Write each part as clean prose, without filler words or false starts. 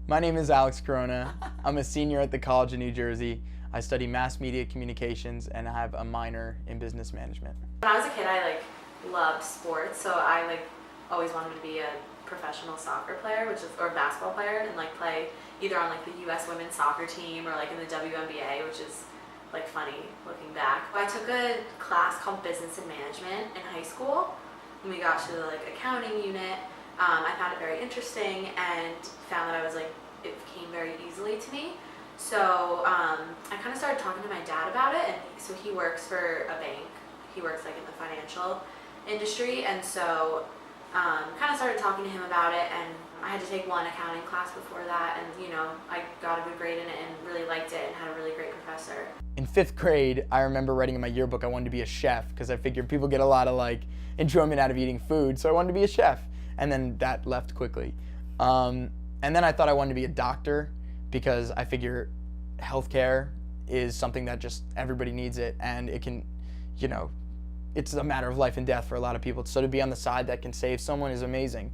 My name is Alex Corona. I'm a senior at the College of New Jersey. I study mass media communications and I have a minor in business management. When I was a kid, I loved sports, so I always wanted to be a professional soccer player, or basketball player, and play either on the U.S. women's soccer team or in the WNBA, which is funny looking back. I took a class called Business and Management in high school. When we got to the accounting unit, I found it very interesting and found that it came very easily to me. So I kind of started talking to my dad about it, and so he works for a bank. He works in the financial industry, and so kind of started talking to him about it, and I had to take one accounting class before that, and I got a good grade in it and really liked it and had a really great professor. In 5th grade, I remember writing in my yearbook I wanted to be a chef because I figured people get a lot of enjoyment out of eating food, so I wanted to be a chef, and then that left quickly. And then I thought I wanted to be a doctor because I figure healthcare is something that just everybody needs it, and it can, it's a matter of life and death for a lot of people. So to be on the side that can save someone is amazing.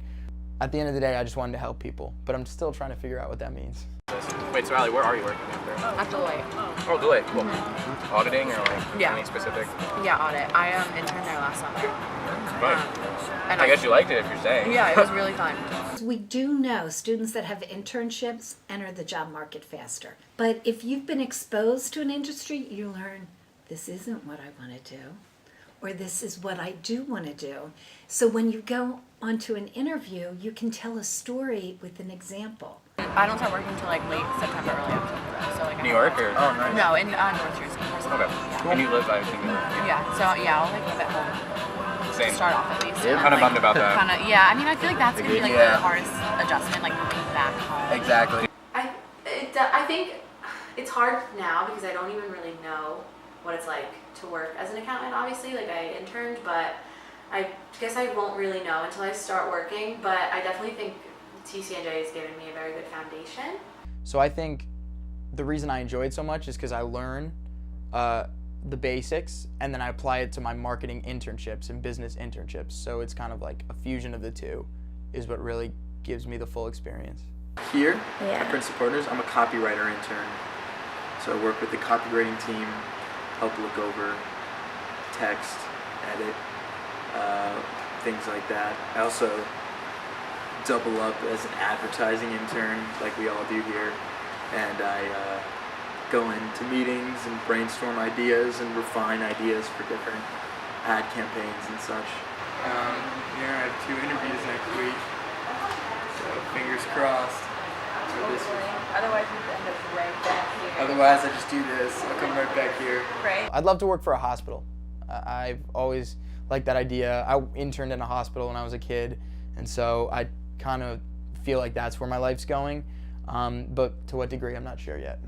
At the end of the day, I just wanted to help people, but I'm still trying to figure out what that means. Wait, so Allie, where are you working after? At Deloitte. Oh, Deloitte, cool. Auditing or any specific? Yeah, audit. I interned there last summer. Fun. And I guess you liked it if you're saying. Yeah, it was really fun. We do know students that have internships enter the job market faster. But if you've been exposed to an industry, you learn this isn't what I want to do, or this is what I do want to do. So when you go onto an interview, you can tell a story with an example. I don't start working until late September, early October. So New York or? Oh, nice. No, in North Jersey. Okay. Yeah. And you live, I think. Yeah. So yeah, I'll live at home. Same. To start off at least. Yeah. Kind of bummed about that. Yeah. I mean, I feel that's gonna be the hardest adjustment, moving back home. Exactly. I think it's hard now because I don't even really know what it's like to work as an accountant. Obviously, I interned, but I guess I won't really know until I start working. But I definitely think TCNJ has given me a very good foundation. So I think the reason I enjoy it so much is because I learn the basics and then I apply it to my marketing internships and business internships. So it's kind of a fusion of the two is what really gives me the full experience. Here at Princeton Partners, I'm a copywriter intern. So I work with the copywriting team, help look over text, edit, things like that. I also double up as an advertising intern like we all do here, and I go into meetings and brainstorm ideas and refine ideas for different ad campaigns and such. Here I have 2 interviews next week, so fingers crossed for this week. Otherwise, you end up right back here. Otherwise I just do this, I'll come right back here. Right. I'd love to work for a hospital. I've always liked that idea. I interned in a hospital when I was a kid, and so I kind of feel like that's where my life's going, but to what degree, I'm not sure yet.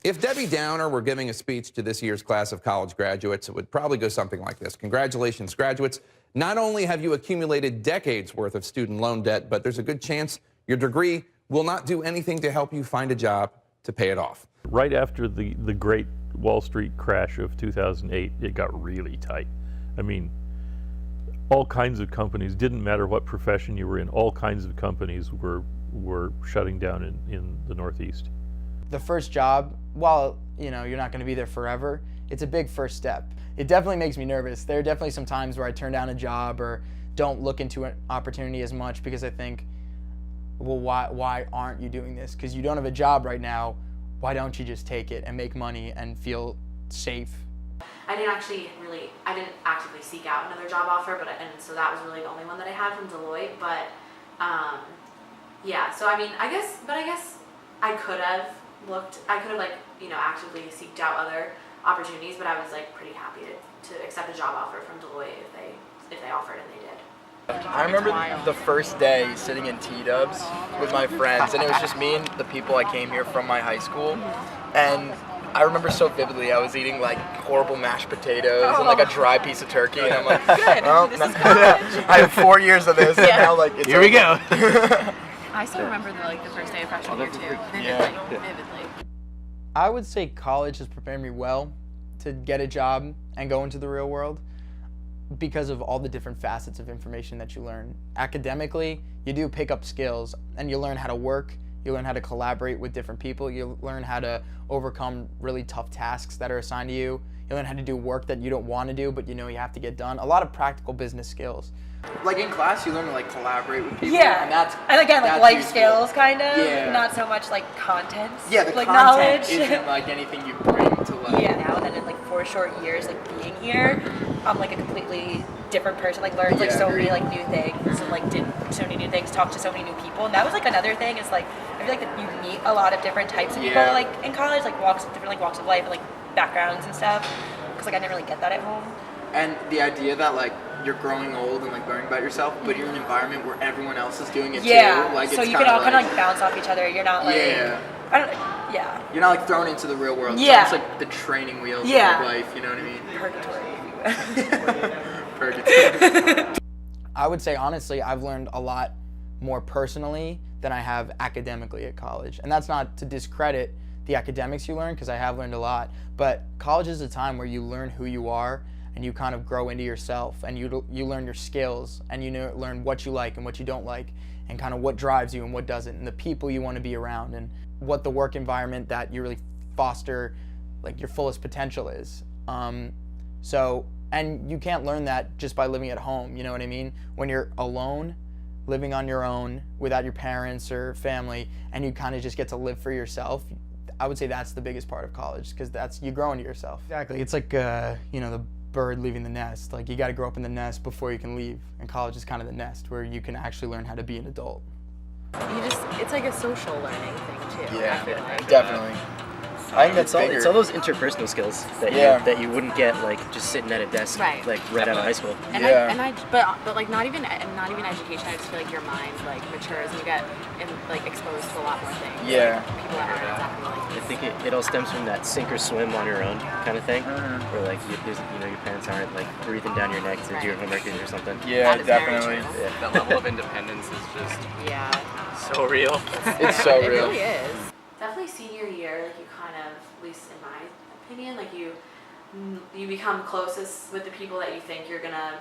If Debbie Downer were giving a speech to this year's class of college graduates, it would probably go something like this. Congratulations, graduates. Not only have you accumulated decades worth of student loan debt, but there's a good chance your degree will not do anything to help you find a job to pay it off. Right after the great Wall Street crash of 2008, it got really tight. I mean, all kinds of companies, didn't matter what profession you were in, all kinds of companies were shutting down in the Northeast. The first job, while you're not going to be there forever, it's a big first step. It definitely makes me nervous. There are definitely some times where I turn down a job or don't look into an opportunity as much because I think, well, why aren't you doing this? Because you don't have a job right now. Why don't you just take it and make money and feel safe? I didn't actively seek out another job offer, and so that was really the only one that I had from Deloitte. But yeah, so I mean, I guess I could have actively seeked out other opportunities, but I was like pretty happy to accept a job offer from Deloitte if they offered, and they did. I remember the first day sitting in T-dubs with my friends, and it was just me and the people I came here from my high school, and I remember so vividly I was eating like horrible mashed potatoes and like a dry piece of turkey, and I'm like, good. Well, This is college. I have 4 years of this, and now like it's Here we go. I still remember the first day of freshman year too, vividly. I would say college has prepared me well to get a job and go into the real world because of all the different facets of information that you learn. Academically, you do pick up skills and you learn how to work You learn how to collaborate with different people. You learn how to overcome really tough tasks that are assigned to you. You learn how to do work that you don't want to do, but you know you have to get done. A lot of practical business skills. Like in class, you learn to like collaborate with people. Yeah, and again, like that's life useful. skills, kind of. Yeah. Not so much like content. Yeah, the like content knowledge. isn't like anything you bring to life. Yeah, now that in like 4 short years, like being here, I'm like a completely different person. Like learned like Yeah. so many like new things and like did so many new things, talked to so many new people, and that was like another thing is like I feel like that you meet a lot of different types of people Yeah. like in college, like different like walks of life and like backgrounds and stuff. Because like I didn't really get that at home. And the idea that like you're growing old and like learning about yourself, but you're in an environment where everyone else is doing it Yeah, too. Like so it's you can all kinda kind of like bounce off each other. You're not like Yeah. I don't. Yeah. You're not like thrown into the real world. Yeah. It's almost like the training wheels Yeah. of life. You know what I mean? Purgatory. Purgatory. I would say honestly, I've learned a lot more personally than I have academically at college. And that's not to discredit the academics you learn, because I have learned a lot. But college is a time where you learn who you are and you kind of grow into yourself, and you learn your skills, and you learn what you like and what you don't like, and kind of what drives you and what doesn't, and the people you want to be around, and what the work environment that you really foster like your fullest potential is. And you can't learn that just by living at home, you know what I mean? When you're alone, living on your own without your parents or family, and you kind of just get to live for yourself, I would say that's the biggest part of college, because that's, you grow into yourself. Exactly, it's like, you know, the bird leaving the nest. Like, you gotta grow up in the nest before you can leave, and college is kind of the nest where you can actually learn how to be an adult. It's like a social learning thing too. I feel like. Definitely. I think that's It's all those interpersonal skills that you wouldn't get like just sitting at a desk Right. like right out of high school. And Yeah. but like not even education. I just feel like your mind like matures and you get like exposed to a lot more things. Yeah. Like, people that aren't exactly like. I think it all stems from that sink or swim on your own kind of thing, where like your parents aren't like breathing down your neck to do your homework or something. Yeah, That is very definitely. true. Yeah. That level of independence is just Yeah. so real. It's so It real. really is. Definitely senior year, like you kind of, at least in my opinion, like you become closest with the people that you think you're gonna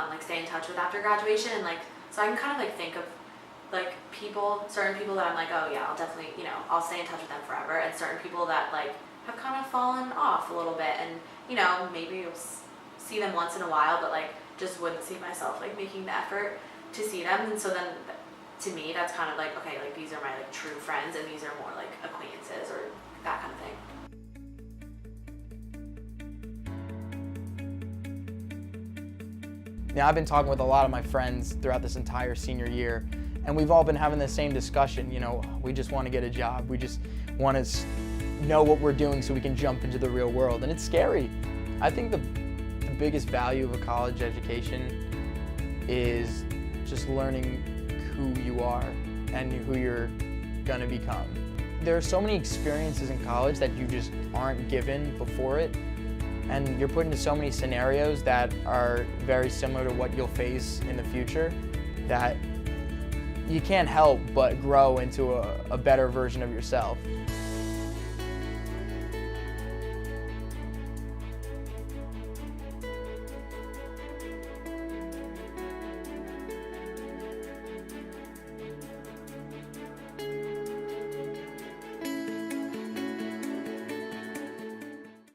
like stay in touch with after graduation, and like so I can kind of like think of like certain people that I'm like, oh yeah, I'll definitely, you know, I'll stay in touch with them forever, and certain people that like have kind of fallen off a little bit, and you know, maybe you'll see them once in a while, but like just wouldn't see myself like making the effort to see them, and so then to me that's kind of like, okay, like these are my like true friends, and these are more like acquaintances or that kind of thing. Now, I've been talking with a lot of my friends throughout this entire senior year, and we've all been having the same discussion. You know, we just want to get a job. We just want to know what we're doing so we can jump into the real world, and it's scary. I think the biggest value of a college education is just learning who you are and who you're gonna become. There are so many experiences in college that you just aren't given before it, and you're put into so many scenarios that are very similar to what you'll face in the future, that you can't help but grow into a better version of yourself.